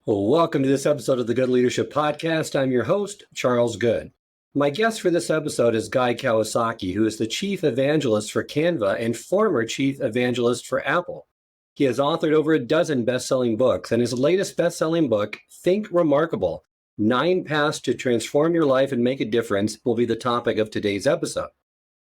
Well, welcome to this episode of the Good Leadership Podcast. I'm your host, Charles Good. My guest for this episode is Guy Kawasaki, who is the Chief Evangelist for Canva and former Chief Evangelist for Apple. He has authored over a dozen best-selling books, and his latest best-selling book, Think Remarkable: 9 Paths to Transform Your Life and Make a Difference, will be the topic of today's episode.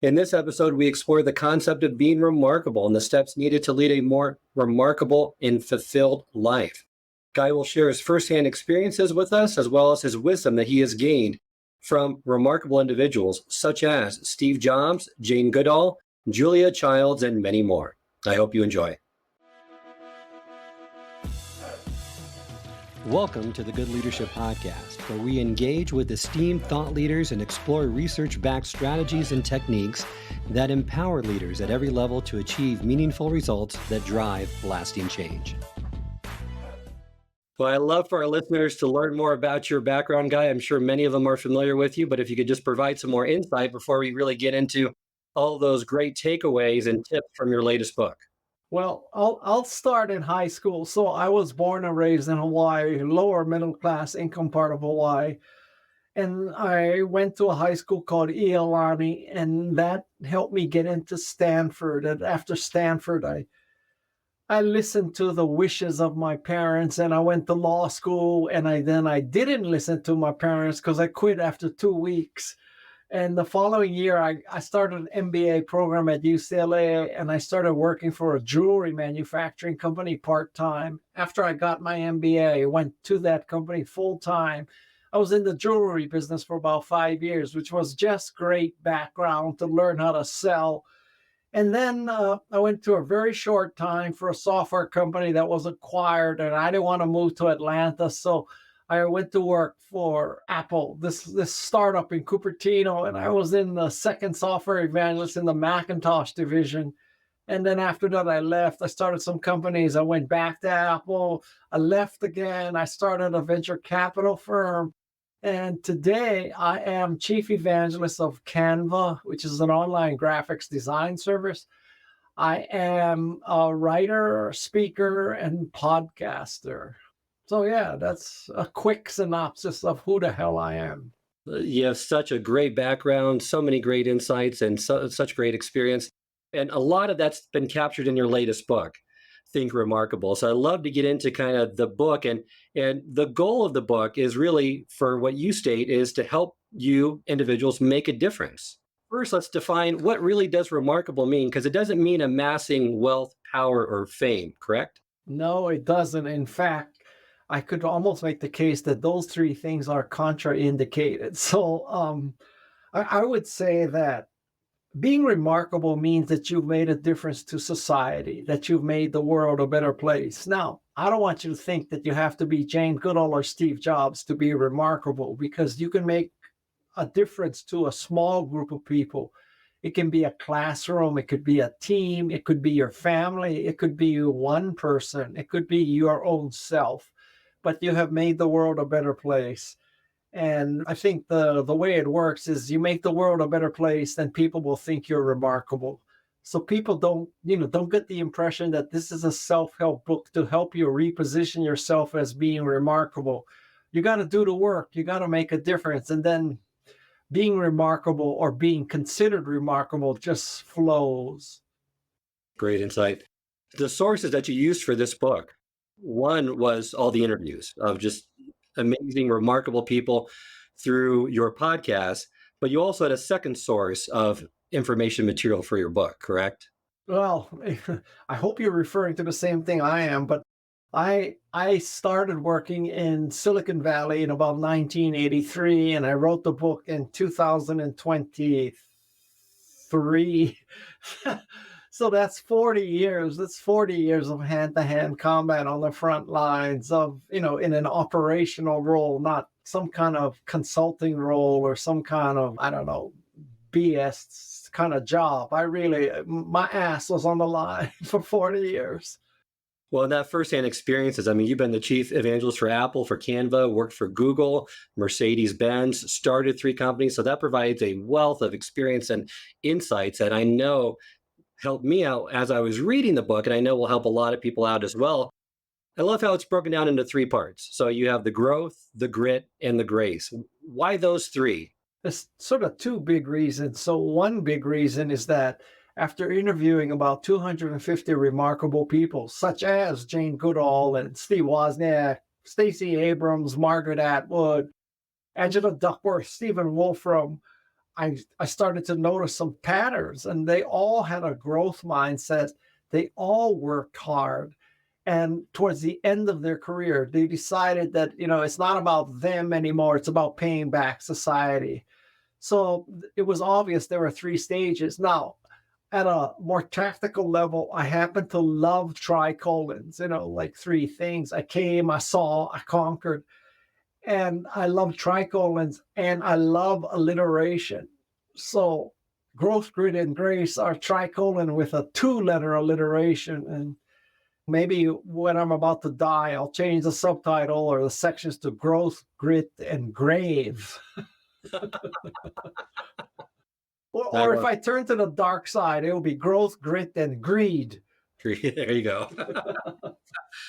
In this episode, we explore the concept of being remarkable and the steps needed to lead a more remarkable and fulfilled life. Guy will share his firsthand experiences with us, as well as his wisdom that he has gained from remarkable individuals such as Steve Jobs, Jane Goodall, Julia Childs, and many more. I hope you enjoy. Welcome to the Good Leadership Podcast, where we engage with esteemed thought leaders and explore research-backed strategies and techniques that empower leaders at every level to achieve meaningful results that drive lasting change. Well, I'd love for our listeners to learn more about your background, Guy. I'm sure many of them are familiar with you, but if you could just provide some more insight before we really get into all those great takeaways and tips from your latest book. Well, I'll start in high school. So I was born and raised in Hawaii, lower middle class income part of Hawaii. And I went to a high school called Iolani, and that helped me get into Stanford. And after Stanford, I listened to the wishes of my parents, and I went to law school, and I didn't listen to my parents because I quit after 2 weeks. And the following year, I started an MBA program at UCLA, and I started working for a jewelry manufacturing company part-time. After I got my MBA, I went to that company full-time. I was in the jewelry business for about 5 years, which was just great background to learn how to sell. And then I went to a very short time for a software company that was acquired, and I didn't want to move to Atlanta, so I went to work for Apple, this startup in Cupertino, and I was in the second software evangelist in the Macintosh division. And then after that, I left. I started some companies. I went back to Apple. I left again. I started a venture capital firm. And today I am chief evangelist of Canva, which is an online graphics design service. I am a writer, speaker, and podcaster. So yeah, that's a quick synopsis of who the hell I am. You have such a great background, so many great insights, and such great experience. And a lot of that's been captured in your latest book, Think Remarkable. So I'd love to get into kind of the book. And the goal of the book is really, for what you state, is to help you individuals make a difference. First, let's define what really does remarkable mean, because it doesn't mean amassing wealth, power, or fame, correct? No, it doesn't. In fact, I could almost make the case that those three things are contraindicated. So I would say that being remarkable means that you've made a difference to society, that you've made the world a better place. Now, I don't want you to think that you have to be Jane Goodall or Steve Jobs to be remarkable, because you can make a difference to a small group of people. It can be a classroom, it could be a team, it could be your family, it could be one person, it could be your own self, but you have made the world a better place. And I think the way it works is you make the world a better place, then people will think you're remarkable. So people don't get the impression that this is a self-help book to help you reposition yourself as being remarkable. You got to do the work. You got to make a difference. And then being remarkable or being considered remarkable just flows. Great insight. The sources that you used for this book, one was all the interviews of just amazing, remarkable people through your podcast, but you also had a second source of information material for your book, correct? Well, I hope you're referring to the same thing I am, but I started working in Silicon Valley in about 1983, and I wrote the book in 2023. So that's 40 years. That's 40 years of hand-to-hand combat on the front lines of, in an operational role, not some kind of consulting role or some kind of, I don't know, BS kind of job. My ass was on the line for 40 years. Well, that firsthand experiences, you've been the chief evangelist for Apple, for Canva, worked for Google, Mercedes-Benz, started 3 companies. So that provides a wealth of experience and insights that I know helped me out as I was reading the book, and I know will help a lot of people out as well. I love how it's broken down into three parts. So you have the growth, the grit, and the grace. Why those three? There's sort of two big reasons. So, one big reason is that after interviewing about 250 remarkable people, such as Jane Goodall and Steve Wozniak, Stacey Abrams, Margaret Atwood, Angela Duckworth, Stephen Wolfram, I started to notice some patterns, and they all had a growth mindset. They all worked hard. And towards the end of their career, they decided that, it's not about them anymore. It's about paying back society. So it was obvious there were three stages. Now, at a more tactical level, I happen to love tricolons, like three things. I came, I saw, I conquered. And I love tricolons and I love alliteration. So growth, grit, and grace are tricolon with a two-letter alliteration. And maybe when I'm about to die, I'll change the subtitle or the sections to growth, grit, and grave. Or if I turn to the dark side, it will be growth, grit, and greed. There you go.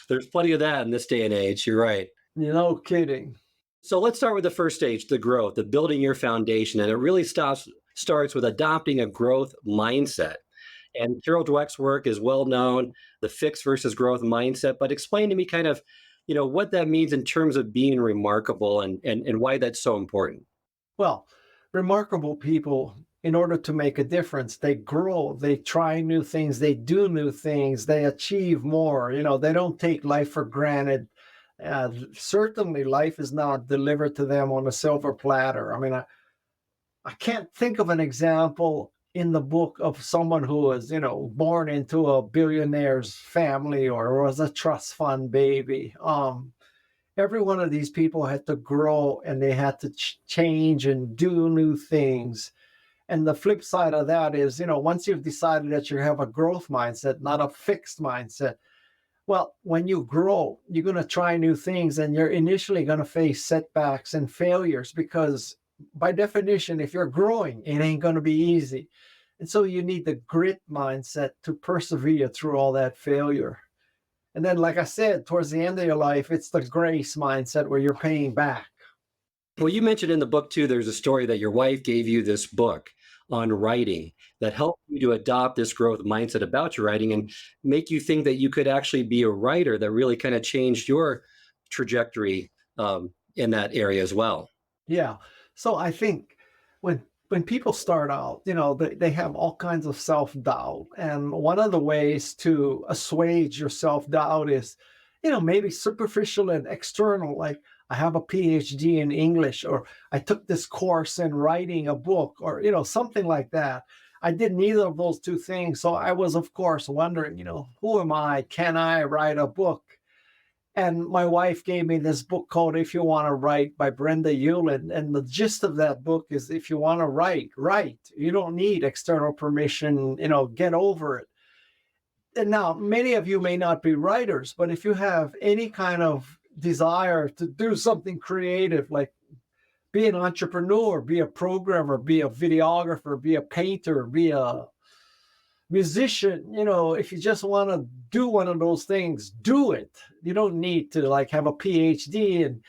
There's plenty of that in this day and age. You're right. No kidding. So let's start with the first stage, the growth, the building your foundation. And it really starts with adopting a growth mindset. And Carol Dweck's work is well known, the fixed versus growth mindset. But explain to me kind of, what that means in terms of being remarkable and why that's so important. Well, remarkable people, in order to make a difference, they grow, they try new things, they do new things, they achieve more. They don't take life for granted. Certainly, life is not delivered to them on a silver platter. I mean, I can't think of an example in the book of someone who was, born into a billionaire's family or was a trust fund baby. Every one of these people had to grow and they had to change and do new things. And the flip side of that is, once you've decided that you have a growth mindset, not a fixed mindset, well, when you grow, you're going to try new things and you're initially going to face setbacks and failures because, by definition, if you're growing, it ain't going to be easy. And so you need the grit mindset to persevere through all that failure. And then, like I said, towards the end of your life, it's the grace mindset where you're paying back. Well, you mentioned in the book, too, there's a story that your wife gave you this book on writing that helped you to adopt this growth mindset about your writing and make you think that you could actually be a writer that really kind of changed your trajectory in that area as well. Yeah. So I think when people start out, they have all kinds of self-doubt. And one of the ways to assuage your self-doubt is, maybe superficial and external, like I have a PhD in English, or I took this course in writing a book, or, something like that. I did neither of those two things. So I was, of course, wondering, who am I? Can I write a book? And my wife gave me this book called If You Want to Write by Brenda Hewlin. And the gist of that book is if you want to write, write. You don't need external permission, get over it. And now, many of you may not be writers, but if you have any kind of desire to do something creative, like be an entrepreneur, be a programmer, be a videographer, be a painter, be a musician, if you just want to do one of those things, do it. You don't need to have a PhD in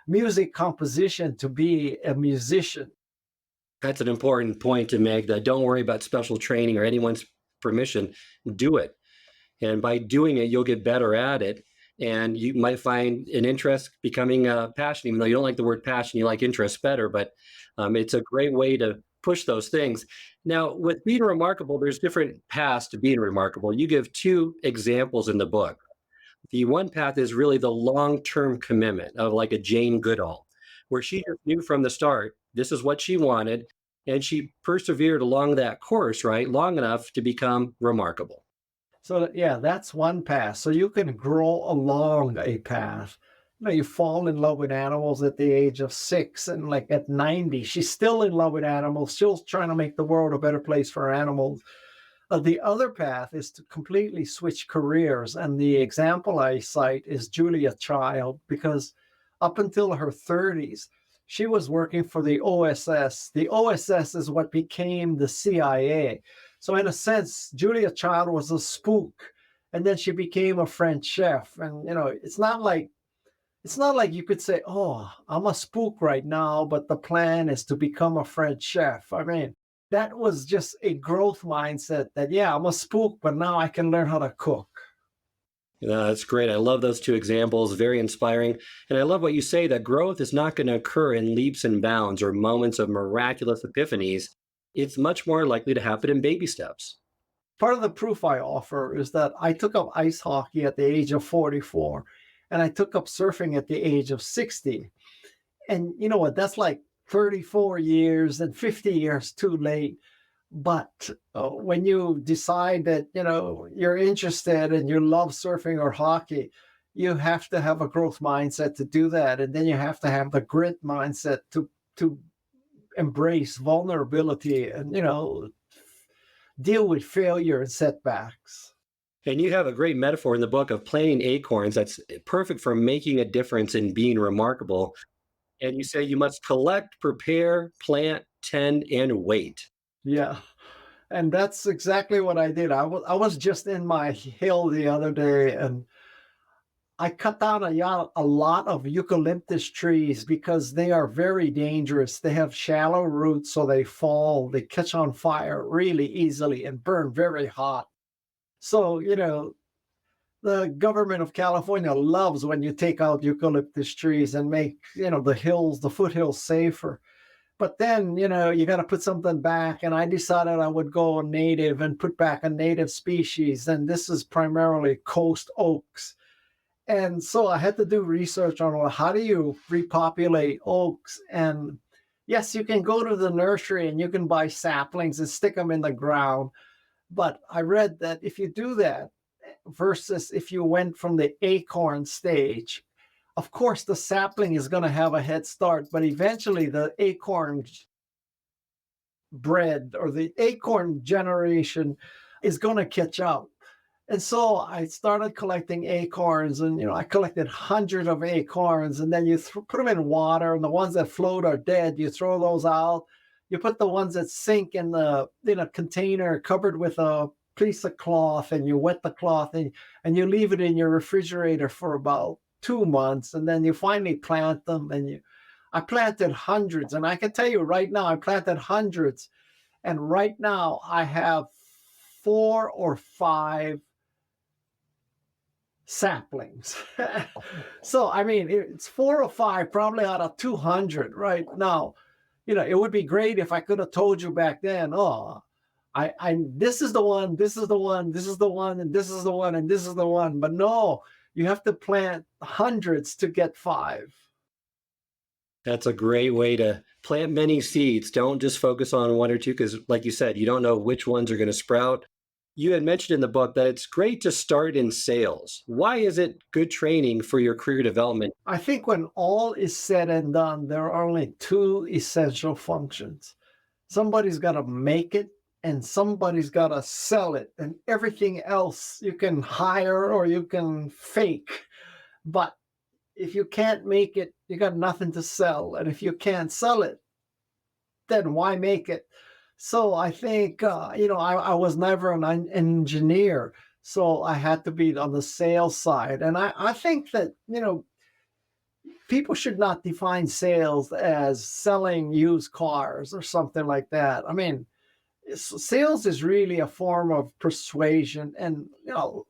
music composition to be a musician. That's an important point to make, that don't worry about special training or anyone's permission. Do it. And by doing it, you'll get better at it. And you might find an interest becoming a passion, even though you don't like the word passion, you like interest better. But it's a great way to push those things. Now, with being remarkable, there's different paths to being remarkable. You give two examples in the book. The one path is really the long-term commitment of like a Jane Goodall, where she knew from the start, this is what she wanted. And she persevered along that course, right, long enough to become remarkable. So, yeah, that's one path. So you can grow along a path. You fall in love with animals at the age of 6, and like at 90, she's still in love with animals, still trying to make the world a better place for animals. The other path is to completely switch careers. And the example I cite is Julia Child, because up until her 30s, she was working for the OSS. The OSS is what became the CIA. So in a sense, Julia Child was a spook. and then she became a French chef. And it's not like you could say, "Oh, I'm a spook right now, but the plan is to become a French chef." I mean, that was just a growth mindset that, yeah, I'm a spook, but now I can learn how to cook. That's great. I love those two examples. Very inspiring. And I love what you say that growth is not going to occur in leaps and bounds or moments of miraculous epiphanies. It's much more likely to happen in baby steps. Part of the proof I offer is that I took up ice hockey at the age of 44, and I took up surfing at the age of 60. And you know what? That's like 34 years and 50 years too late. But when you decide that, you're interested and you love surfing or hockey, you have to have a growth mindset to do that. And then you have to have the grit mindset to embrace vulnerability and, deal with failure and setbacks. And you have a great metaphor in the book of planting acorns that's perfect for making a difference and being remarkable. And you say you must collect, prepare, plant, tend, and wait. Yeah. And that's exactly what I did. I was just in my hill the other day, and I cut down a lot of eucalyptus trees because they are very dangerous. They have shallow roots, so they fall, they catch on fire really easily and burn very hot. So, the government of California loves when you take out eucalyptus trees and make, the foothills safer. But then, you got to put something back. And I decided I would go native and put back a native species. And this is primarily coast oaks. And so I had to do research on, well, how do you repopulate oaks? And yes, you can go to the nursery and you can buy saplings and stick them in the ground. But I read that if you do that versus if you went from the acorn stage, of course, the sapling is going to have a head start, but eventually the acorn bred or the acorn generation is going to catch up. And so I started collecting acorns, and I collected hundreds of acorns, and then you put them in water, and the ones that float are dead. You throw those out. You put the ones that sink in a container covered with a piece of cloth, and you wet the cloth, and you leave it in your refrigerator for about 2 months, and then you finally plant them. I planted hundreds, and I can tell you right now, I planted hundreds, and right now I have 4 or 5 saplings. So, I mean, it's 4 or 5 probably out of 200 right now. It would be great if I could have told you back then, oh, this is the one, this is the one, this is the one, and this is the one, and this is the one. But no, you have to plant hundreds to get 5. That's a great way to plant many seeds. Don't just focus on one or two, because, like you said, you don't know which ones are going to sprout. You had mentioned in the book that it's great to start in sales. Why is it good training for your career development? I think when all is said and done, there are only 2 essential functions. Somebody's got to make it, and somebody's got to sell it. And everything else you can hire or you can fake. But if you can't make it, you got nothing to sell. And if you can't sell it, then why make it? So I think, I was never an engineer. So I had to be on the sales side. And I think that, people should not define sales as selling used cars or something like that. I mean, sales is really a form of persuasion, and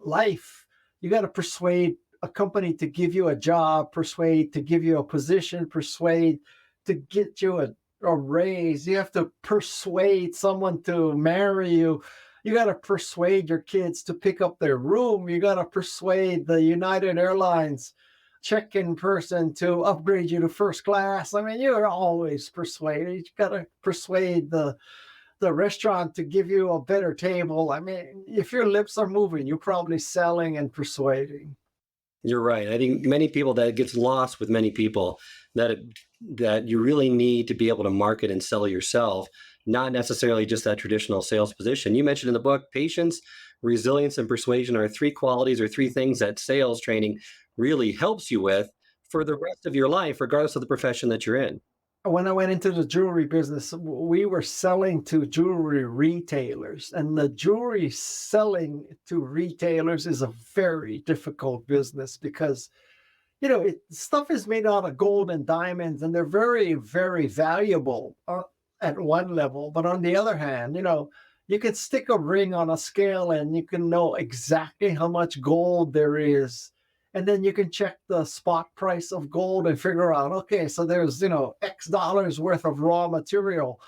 life. You got to persuade a company to give you a job, persuade to give you a position, persuade to get you a raise. You have to persuade someone to marry you. You got to persuade your kids to pick up their room. You got to persuade the United Airlines check-in person to upgrade you to first class. I mean, you're always persuaded. You got to persuade the restaurant to give you a better table. I mean, if your lips are moving, you're probably selling and persuading. You're right. I think many people that gets lost with many people that you really need to be able to market and sell yourself, not necessarily just that traditional sales position. You mentioned in the book, patience, resilience, and persuasion are 3 qualities or 3 things that sales training really helps you with for the rest of your life, regardless of the profession that you're in. when I went into the jewelry business, we were selling to jewelry retailers, and the jewelry selling to retailers is a very difficult business because stuff is made out of gold and diamonds, and they're very, very valuable at one level. But on the other hand, you can stick a ring on a scale and you can know exactly how much gold there is. And then you can check the spot price of gold and figure out, okay, so there's, X dollars worth of raw material.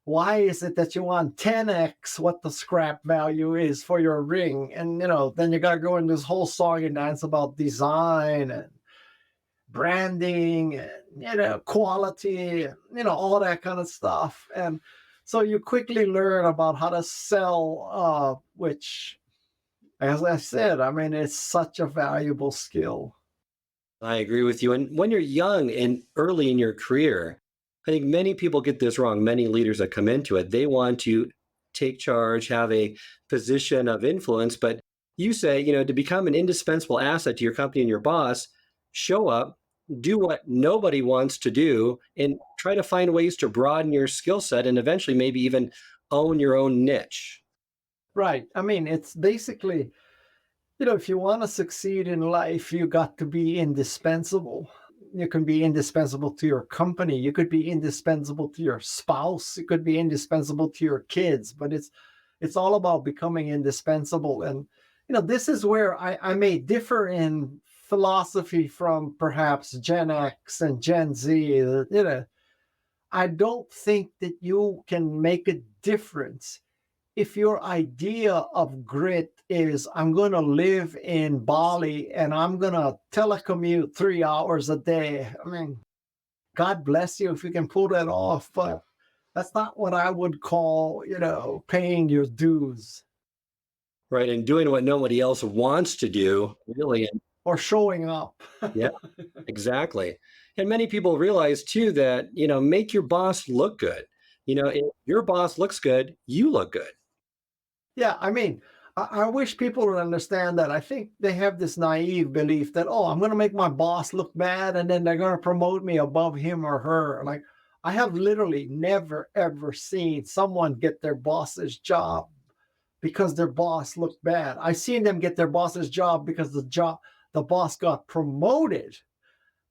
Why is it that you want 10x what the scrap value is for your ring? And, then you got to go in this whole song and dance about design and branding and quality and all that kind of stuff. And so you quickly learn about how to sell, which, as I said, I mean, it's such a valuable skill. I agree with you. And when you're young and early in your career, I think many people get this wrong. Many leaders that come into it, they want to take charge, have a position of influence. But you say, to become an indispensable asset to your company and your boss, show up, do what nobody wants to do, and try to find ways to broaden your skill set and eventually maybe even own your own niche. Right. I mean, it's basically, if you want to succeed in life, you got to be indispensable. You can be indispensable to your company. You could be indispensable to your spouse. You could be indispensable to your kids. But it's all about becoming indispensable. And this is where I may differ in philosophy from perhaps Gen X and Gen Z. I don't think that you can make a difference if your idea of grit is I'm going to live in Bali and I'm going to telecommute 3 hours a day. I mean, God bless you if you can pull that off, but that's not what I would call, paying your dues. Right. And doing what nobody else wants to do, really. Or showing up. Yeah, exactly. And many people realize too that, make your boss look good. If your boss looks good, you look good. Yeah, I mean, I wish people would understand that. I think they have this naive belief that, oh, I'm going to make my boss look bad and then they're going to promote me above him or her. Like, I have literally never, ever seen someone get their boss's job because their boss looked bad. I've seen them get their boss's job because the boss got promoted,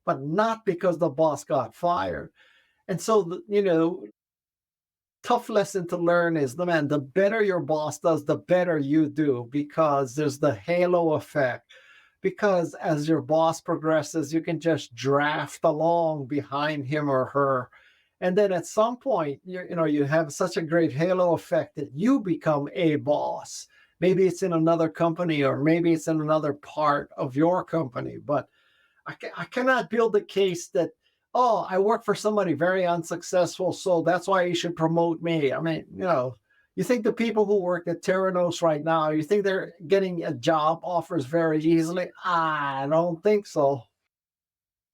but not because the boss got fired. And so, tough lesson to learn is the better your boss does, the better you do, because there's the halo effect. Because as your boss progresses, you can just draft along behind him or her. And then at some point, you have such a great halo effect that you become a boss. Maybe it's in another company or maybe it's in another part of your company. But I cannot build a case that, oh, I work for somebody very unsuccessful, so that's why you should promote me. I mean, you think the people who work at Theranos right now, you think they're getting a job offers very easily? I don't think so.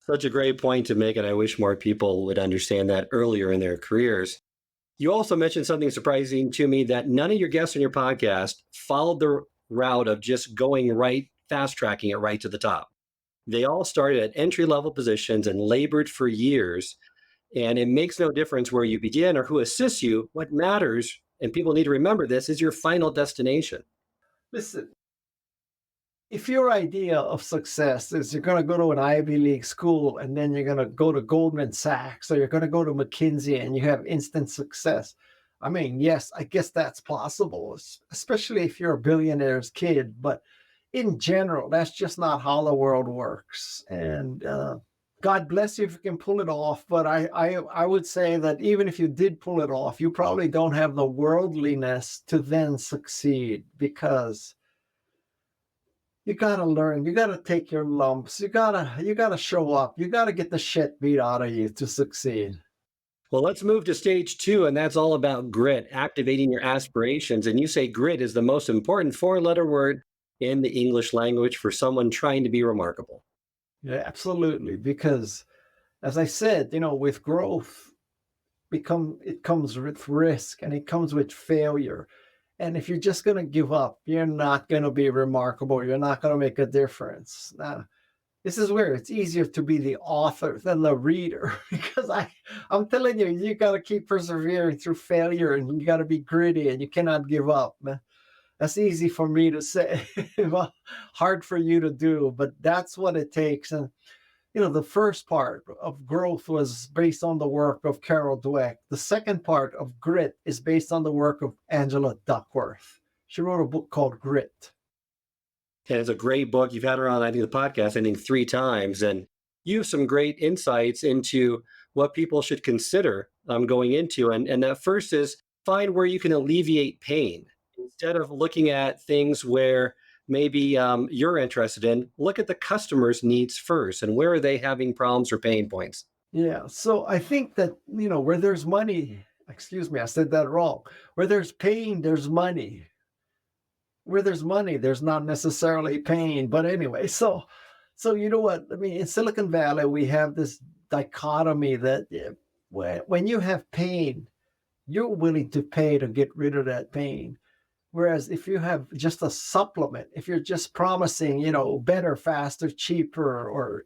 Such a great point to make. And I wish more people would understand that earlier in their careers. You also mentioned something surprising to me that none of your guests on your podcast followed the route of just going right, fast tracking it right to the top. They all started at entry level positions and labored for years. And it makes no difference where you begin or who assists you. What matters, and people need to remember this, is your final destination. Listen, if your idea of success is you're going to go to an Ivy League school and then you're going to go to Goldman Sachs or you're going to go to McKinsey and you have instant success, I mean, yes, I guess that's possible, especially if you're a billionaire's kid. But in general, that's just not how the world works. And God bless you if you can pull it off. But I would say that even if you did pull it off, you probably don't have the worldliness to then succeed, because you gotta learn, you gotta take your lumps, you gotta show up, you gotta get the shit beat out of you to succeed. Well, let's move to stage two, and that's all about grit, activating your aspirations. And you say grit is the most important four-letter word in the English language for someone trying to be remarkable. Yeah, absolutely. Because as I said, with growth, it comes with risk and it comes with failure. And if you're just going to give up, you're not going to be remarkable. You're not going to make a difference. Now, this is where it's easier to be the author than the reader because I'm telling you, you got to keep persevering through failure and you got to be gritty and you cannot give up, man. That's easy for me to say, well, hard for you to do, but that's what it takes. And the first part of growth was based on the work of Carol Dweck. The second part of grit is based on the work of Angela Duckworth. She wrote a book called Grit. And it's a great book. You've had her on, I think, the podcast, I think, 3 times. And you have some great insights into what people should consider going into. And that first is find where you can alleviate pain. Instead of looking at things where maybe you're interested in, look at the customer's needs first and where are they having problems or pain points. Yeah. So I think that, where there's money, excuse me, I said that wrong. Where there's pain, there's money. Where there's money, there's not necessarily pain. But anyway, so you know what? I mean, in Silicon Valley, we have this dichotomy that when you have pain, you're willing to pay to get rid of that pain. Whereas if you have just a supplement, if you're just promising, better, faster, cheaper, or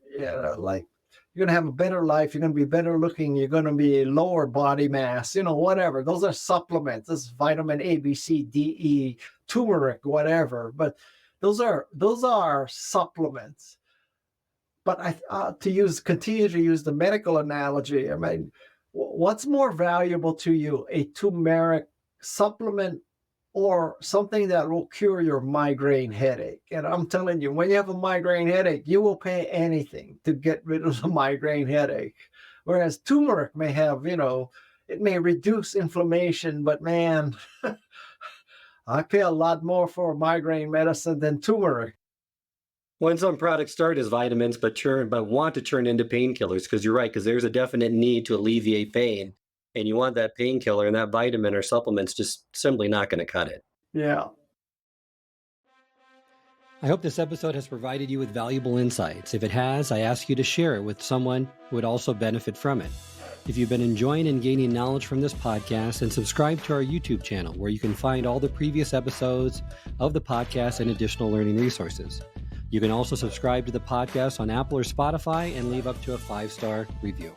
like you're going to have a better life, you're going to be better looking, you're going to be lower body mass, whatever. Those are supplements. This is vitamin A, B, C, D, E, turmeric, whatever. But those are supplements. But continue to use the medical analogy. I mean, what's more valuable to you, a turmeric supplement or something that will cure your migraine headache? And I'm telling you, when you have a migraine headache, you will pay anything to get rid of the migraine headache. Whereas turmeric may have, it may reduce inflammation, but man, I pay a lot more for migraine medicine than turmeric. When some products start as vitamins, but want to turn into painkillers, because you're right, because there's a definite need to alleviate pain. And you want that painkiller, and that vitamin or supplement's just simply not going to cut it. Yeah. I hope this episode has provided you with valuable insights. If it has, I ask you to share it with someone who would also benefit from it. If you've been enjoying and gaining knowledge from this podcast, then subscribe to our YouTube channel, where you can find all the previous episodes of the podcast and additional learning resources. You can also subscribe to the podcast on Apple or Spotify and leave up to a 5-star review.